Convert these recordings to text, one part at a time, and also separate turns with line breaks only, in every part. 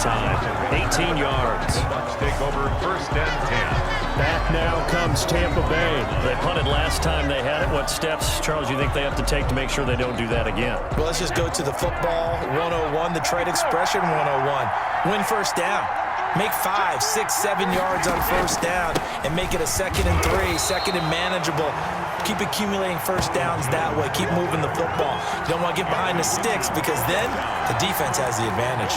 time. 18 yards.
Bucs take over 1st and 10.
Back now comes Tampa Bay. They punted last time they had it. What steps, Charles, you think they have to take to make sure they don't do that again?
Well, let's just go to the football 101, the trade expression 101. Win first down. Make 5, 6, 7 yards on first down and make it a 2nd and 3, 2nd and manageable. Keep accumulating first downs that way. Keep moving the football. You don't want to get behind the sticks because then the defense has the advantage.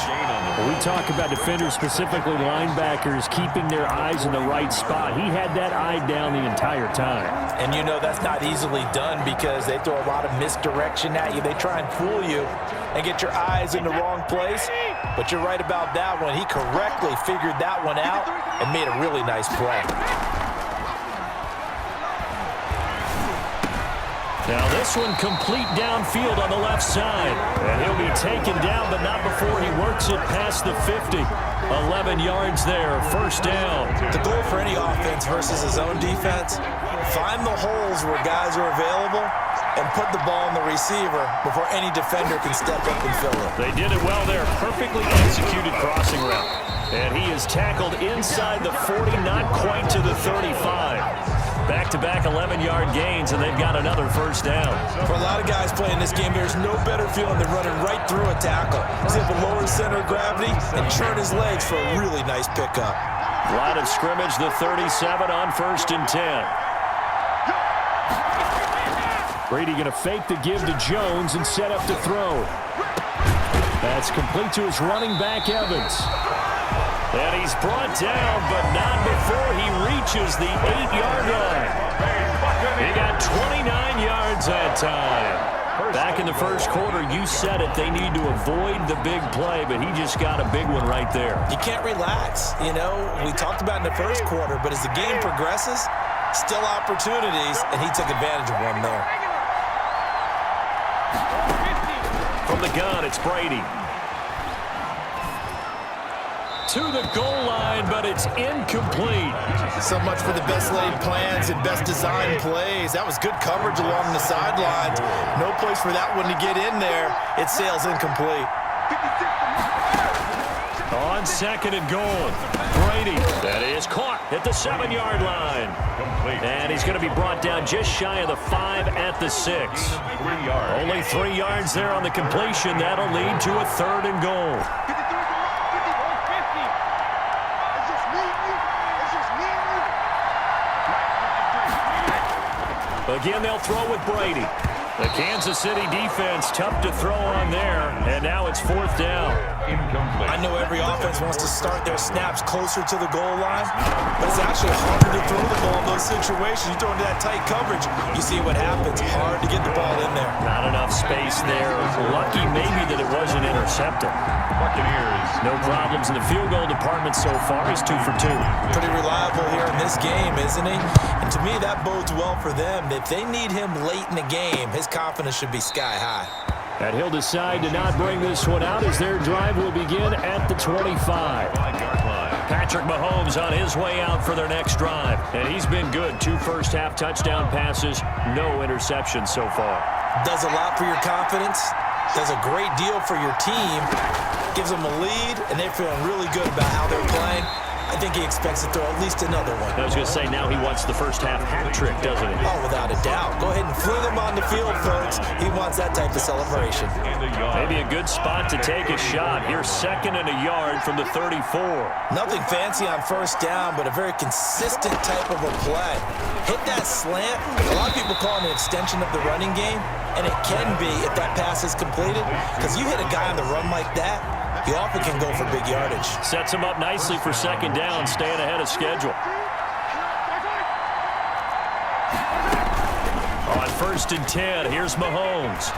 Well, we talk about defenders, specifically linebackers, keeping their eyes in the right spot. He had that eye down the entire time.
And you know that's not easily done because they throw a lot of misdirection at you. They try and fool you and get your eyes in the wrong place. But you're right about that one. He correctly figured that one out and made a really nice play.
Now this one complete downfield on the left side. And he'll be taken down, but not before he works it past the 50. 11 yards there, first down.
The goal for any offense versus his own defense, find the holes where guys are available and put the ball in the receiver before any defender can step up and fill it.
They did it well there. Perfectly executed crossing route. And he is tackled inside the 40, not quite to the 35. Back-to-back 11-yard gains, and they've got another first down.
For a lot of guys playing this game, there's no better feeling than running right through a tackle. He's able to lower his center of gravity and turn his legs for a really nice pickup.
Line of scrimmage, the 37 on 1st and 10. Brady going to fake the give to Jones and set up to throw. That's complete to his running back, Evans. And he's brought down, but not before he reaches the 8-yard line. He got 29 yards that time. Back in the first quarter, you said it, they need to avoid the big play, but he just got a big one right there.
You can't relax. You know, we talked about in the first quarter, but as the game progresses, still opportunities, and he took advantage of one there.
From the gun, it's Brady. To the goal line, but it's incomplete.
So much for the best laid plans and best designed plays. That was good coverage along the sideline. No place for that one to get in there. It sails incomplete.
On 2nd and goal, Brady. That is caught at the 7-yard line. And he's going to be brought down just shy of the 5 at the 6. Only 3 yards there on the completion. That'll lead to a 3rd and goal. Again, they'll throw with Brady. The Kansas City defense tough to throw on there, and now it's 4th down.
I know every offense wants to start their snaps closer to the goal line, but it's actually harder to throw the ball in those situations. You throw into that tight coverage, you see what happens. Hard to get the ball in there.
Not enough space there. Lucky maybe that it wasn't intercepted.
Buccaneers.
No problems in the field goal department so far. He's 2 for 2.
Pretty reliable here in this game, isn't he? And to me, that bodes well for them. If they need him late in the game, his confidence should be sky high.
And he'll decide to not bring this one out as their drive will begin at the 25. Patrick Mahomes on his way out for their next drive. And he's been good. 2 first-half touchdown passes, no interceptions so far.
Does a lot for your confidence. Does a great deal for your team. Gives them a lead, and they're feeling really good about how they're playing. I think he expects to throw at least another one.
I was going to say, now he wants the first-half hat trick, doesn't he?
Oh, without a doubt. Go ahead and fling him on the field, folks. He wants that type of celebration.
Maybe a good spot to take a shot. Here's 2nd and a yard from the 34.
Nothing fancy on first down, but a very consistent type of a play. Hit that slant. A lot of people call it an extension of the running game, and it can be if that pass is completed, because you hit a guy on the run like that, he often can go for big yardage.
Sets him up nicely for 2nd down, staying ahead of schedule. On 1st and 10, here's Mahomes.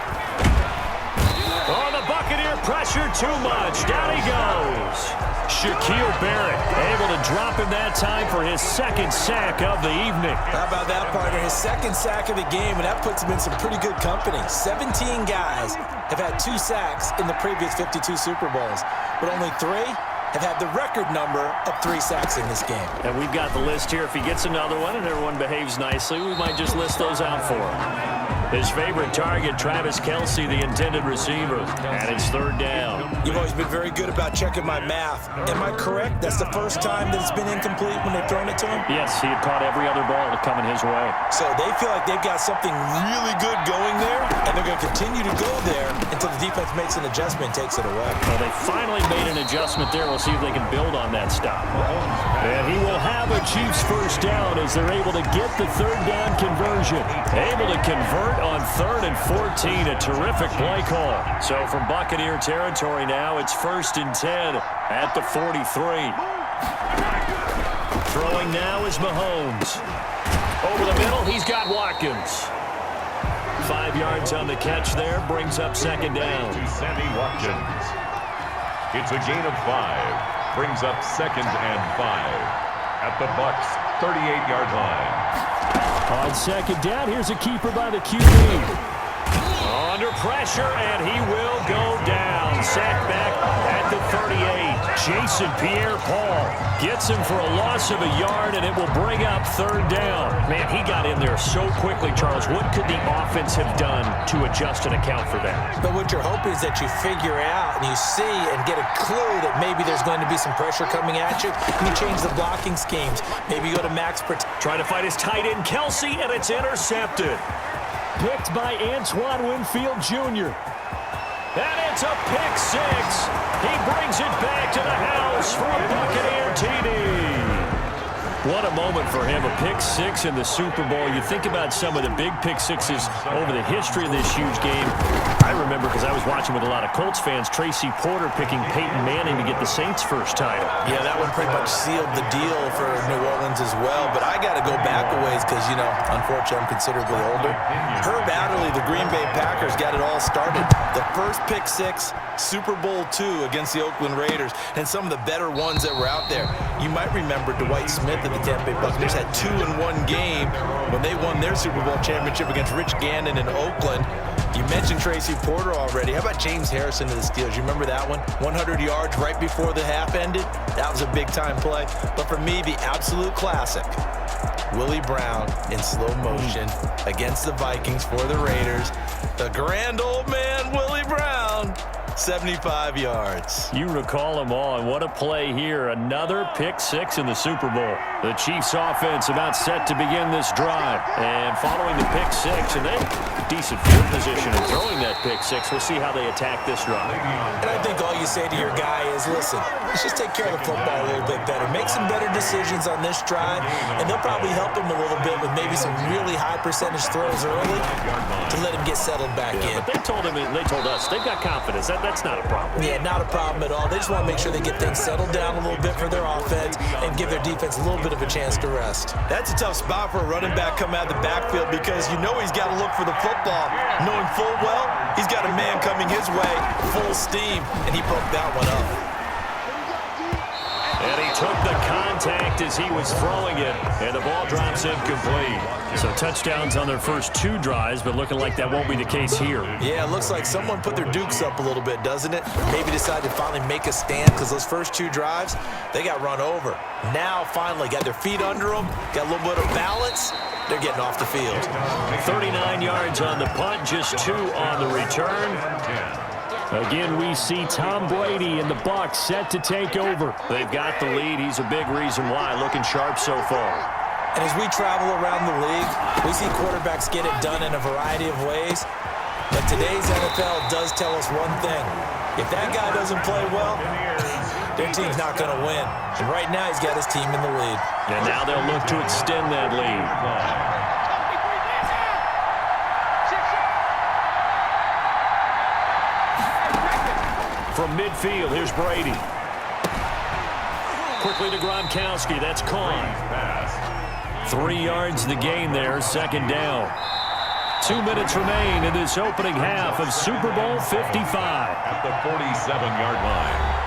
Oh, the Buccaneer pressure too much. Down he goes. Shaquille Barrett able to drop him that time for his 2nd sack of the evening.
How about that, partner? His 2nd sack of the game, and that puts him in some pretty good company. 17 guys have had 2 sacks in the previous 52 Super Bowls, but only 3 have had the record number of 3 sacks in this game.
And we've got the list here. If he gets another one and everyone behaves nicely, we might just list those out for him. His favorite target, Travis Kelce, the intended receiver. And it's third down.
You've always been very good about checking my math. Am I correct? That's the first time that it's been incomplete when they've thrown it to him?
Yes, he had caught every other ball coming his way.
So they feel like they've got something really good going there, and they're going to continue to go there until the defense makes an adjustment and takes it away.
Well, they finally made an adjustment there. We'll see if they can build on that stop. And he will have a Chiefs first down as they're able to get the third down conversion. Able to convert on 3rd and 14. A terrific play call. So from Buccaneer territory now, it's 1st and 10 at the 43. Throwing now is Mahomes. Over the middle, he's got Watkins. 5 yards on the catch there, brings up 2nd down.
To Sammy Watkins. It's a gain of 5. Brings up 2nd and 5. At the Bucs' 38-yard line.
On 2nd down, here's a keeper by the QB. Under pressure, and he will go down. Sacked back at the 38. Jason Pierre-Paul gets him for a loss of a yard, and it will bring up 3rd down. Man, he got in there so quickly, Charles. What could the offense have done to adjust and account for that?
But what you're hoping is that you figure out and you see and get a clue that maybe there's going to be some pressure coming at you. You change the blocking schemes. Maybe you go to max protection.
Trying to fight his tight end, Kelce, and it's intercepted. Picked by Antoine Winfield Jr. And it's a pick 6. He brings it back to the house for a Buccaneer TD. What a moment for him, a pick 6 in the Super Bowl. You think about some of the big pick 6s over the history of this huge game. I remember, because I was watching with a lot of Colts fans, Tracy Porter picking Peyton Manning to get the Saints' first title.
Yeah, that one pretty much sealed the deal for New Orleans as well. But I got to go back a ways because, unfortunately, I'm considerably older. Herb Adderley, the Green Bay Packers, got it all started. The first pick 6, Super Bowl II against the Oakland Raiders, and some of the better ones that were out there. You might remember Dwight Smith of the Tampa Bay Buccaneers had 2 in one game when they won their Super Bowl championship against Rich Gannon in Oakland. You mentioned Tracy Porter already. How about James Harrison of the Steelers? You remember that one? 100 yards right before the half ended? That was a big-time play. But for me, the absolute classic, Willie Brown in slow motion against the Vikings for the Raiders. The grand old man, Willie Brown. 75 yards.
You recall them all, and what a play here. Another pick 6 in the Super Bowl. The Chiefs offense about set to begin this drive. And following the pick 6, and then decent field position in throwing that pick 6. We'll see how they attack this drive.
And I think all you say to your guy is, listen, let's just take care of the football a little bit better. Make some better decisions on this drive, and they'll probably help him a little bit with maybe some really high percentage throws early to let him get settled back in.
But they told us, they've got confidence. That's not a problem.
Yeah, not a problem at all. They just want to make sure they get things settled down a little bit for their offense and give their defense a little bit of a chance to rest. That's a tough spot for a running back coming out of the backfield because he's got to look for the football, knowing full well he's got a man coming his way, full steam, and he broke that one up.
And he took the contact as he was throwing it, and the ball drops incomplete. So touchdowns on their first 2 drives, but looking like that won't be the case here.
Yeah, it looks like someone put their dukes up a little bit, doesn't it? Maybe decided to finally make a stand because those first 2 drives, they got run over. Now, finally, got their feet under them, got a little bit of balance. They're getting off the field.
39 yards on the punt, just 2 on the return. Again, we see Tom Brady and the Bucs set to take over. They've got the lead. He's a big reason why, looking sharp so far.
And as we travel around the league, we see quarterbacks get it done in a variety of ways. But today's NFL does tell us one thing. If that guy doesn't play well, their team's not going to win. And right now, he's got his team in the lead.
And now they'll look to extend that lead. From midfield, here's Brady. Quickly to Gronkowski. That's Kahn. 3 yards the gain there, 2nd down. 2 minutes remain in this opening half of Super Bowl 55.
At the 47-yard line.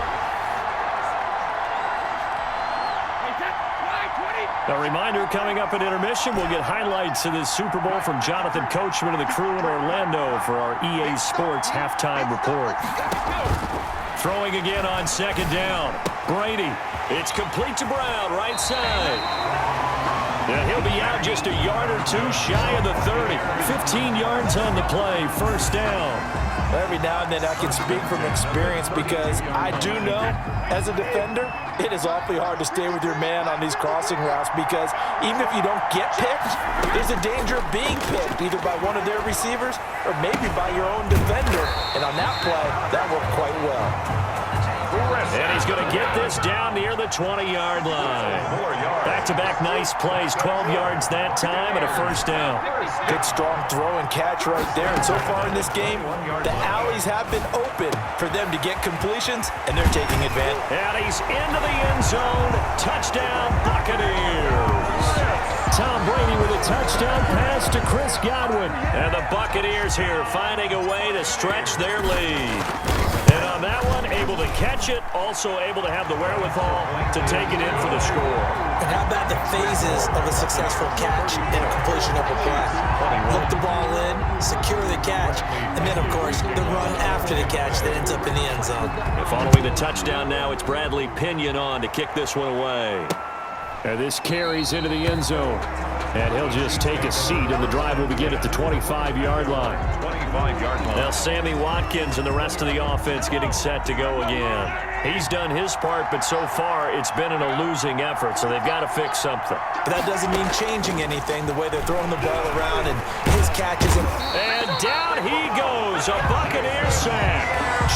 A reminder, coming up at intermission, we'll get highlights of this Super Bowl from Jonathan Coachman and the crew in Orlando for our EA Sports halftime report. Throwing again on 2nd down. Brady. It's complete to Brown, right side. Yeah, he'll be out just a yard or two shy of the 30. 15 yards on the play, first down.
Every now and then I can speak from experience because I do know, as a defender, it is awfully hard to stay with your man on these crossing routes because even if you don't get picked, there's a danger of being picked either by one of their receivers or maybe by your own defender. And on that play, that worked quite well.
And he's going to get this down near the 20-yard line. Back-to-back nice plays, 12 yards that time and a first down.
Good strong throw and catch right there. And so far in this game, the alleys have been open for them to get completions, and they're taking advantage.
And he's into the end zone. Touchdown, Buccaneers. Tom Brady with a touchdown pass to Chris Godwin. And the Buccaneers here finding a way to stretch their lead. And on that one, able to catch it, also able to have the wherewithal to take it in for the score.
And how about the phases of a successful catch and a completion of a play? Look the ball in, secure the catch, and then, of course, the run after the catch that ends up in the end zone.
And following the touchdown now, it's Bradley Pinion on to kick this one away. And this carries into the end zone. And he'll just take a seat, and the drive will begin at the 25-yard line.
25-yard line.
Now Sammy Watkins and the rest of the offense getting set to go again. He's done his part, but so far it's been in a losing effort, so they've got to fix something.
But that doesn't mean changing anything, the way they're throwing the ball around and his catches.
And down he goes, a Buccaneer sack.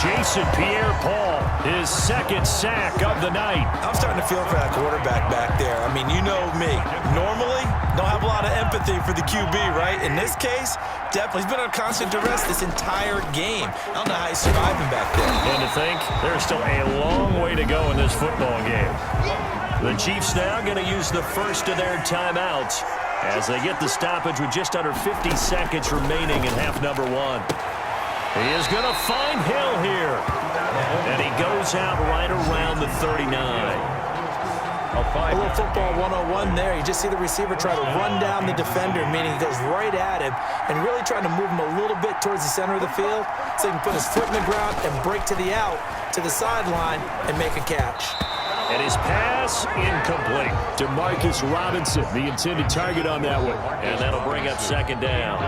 Jason Pierre-Paul, his second sack of the night.
I'm starting to feel for that quarterback back there. I mean, you know me. Normally, don't have a lot of empathy for the QB, right? In this case, definitely. He's been on constant duress this entire game. I don't know how he's surviving back there.
And to think, there's still a long way to go in this football game. The Chiefs now going to use the first of their timeouts as they get the stoppage with just under 50 seconds remaining in half number one. He is going to find Hill here. And he goes out right around the 39.
A little football 101 there. You just see the receiver try to run down the defender, meaning he goes right at him and really trying to move him a little bit towards the center of the field so he can put his foot in the ground and break to the out, to the sideline, and make a catch.
And his pass incomplete to Marcus Robinson, the intended target on that one. And that'll bring up second down.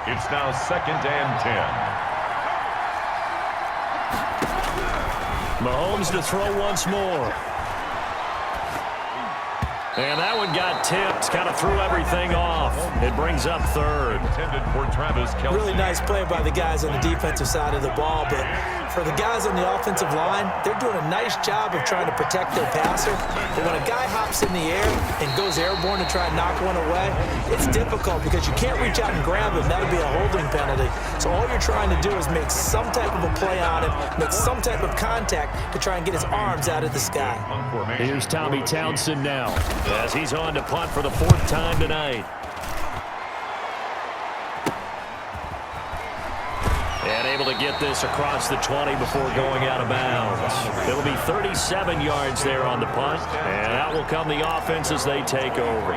It's now 2nd and 10.
Mahomes to throw once more. And that one got tipped, kind of threw everything off. It brings up third.
Intended for Travis Kelce.
Really nice play by the guys on the defensive side of the ball, but for the guys on the offensive line, they're doing a nice job of trying to protect their passer. But when a guy hops in the air and goes airborne to try and knock one away, it's difficult because you can't reach out and grab him. That would be a holding penalty. So all you're trying to do is make some type of a play on him, make some type of contact to try and get his arms out of the sky.
Here's Tommy Townsend now, as he's on to punt for the 4th time tonight. And able to get this across the 20 before going out of bounds. It'll be 37 yards there on the punt, and out will come the offense as they take over.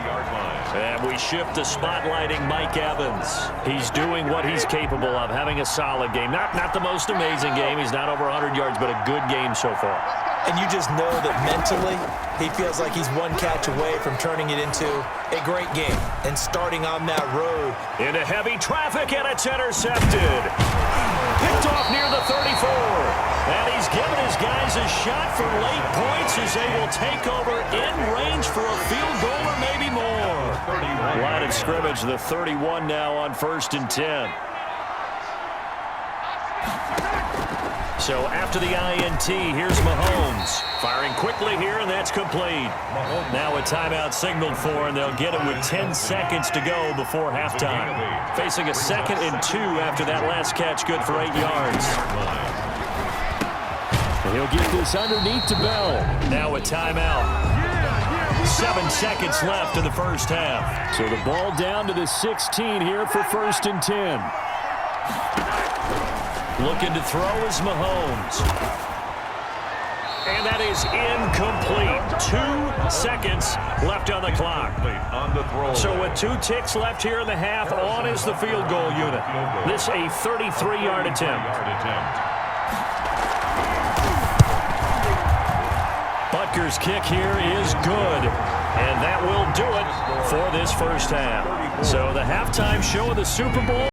And we shift to spotlighting Mike Evans. He's doing what he's capable of, having a solid game. Not the most amazing game. He's not over 100 yards, but a good game so far.
And you just know that mentally he feels like he's one catch away from turning it into a great game and starting on that road.
Into heavy traffic, and it's intercepted. Picked off near the 34. And he's given his guys a shot for late points as they will take over in range for a field goal or maybe more. Line of scrimmage, the 31 now on 1st and 10. So after the INT, here's Mahomes. Firing quickly here, and that's complete. Now a timeout signaled for, and they'll get it with 10 seconds to go before halftime. Facing a 2nd and 2 after that last catch, good for 8 yards. And he'll get this underneath to Bell. Now a timeout. 7 seconds left in the first half. So the ball down to the 16 here for 1st and 10. Looking to throw is Mahomes. And that is incomplete. 2 seconds left on the clock. So with 2 ticks left here in the half, on is the field goal unit. This a 33-yard attempt. Butker's kick here is good. And that will do it for this first half. So the halftime show of the Super Bowl.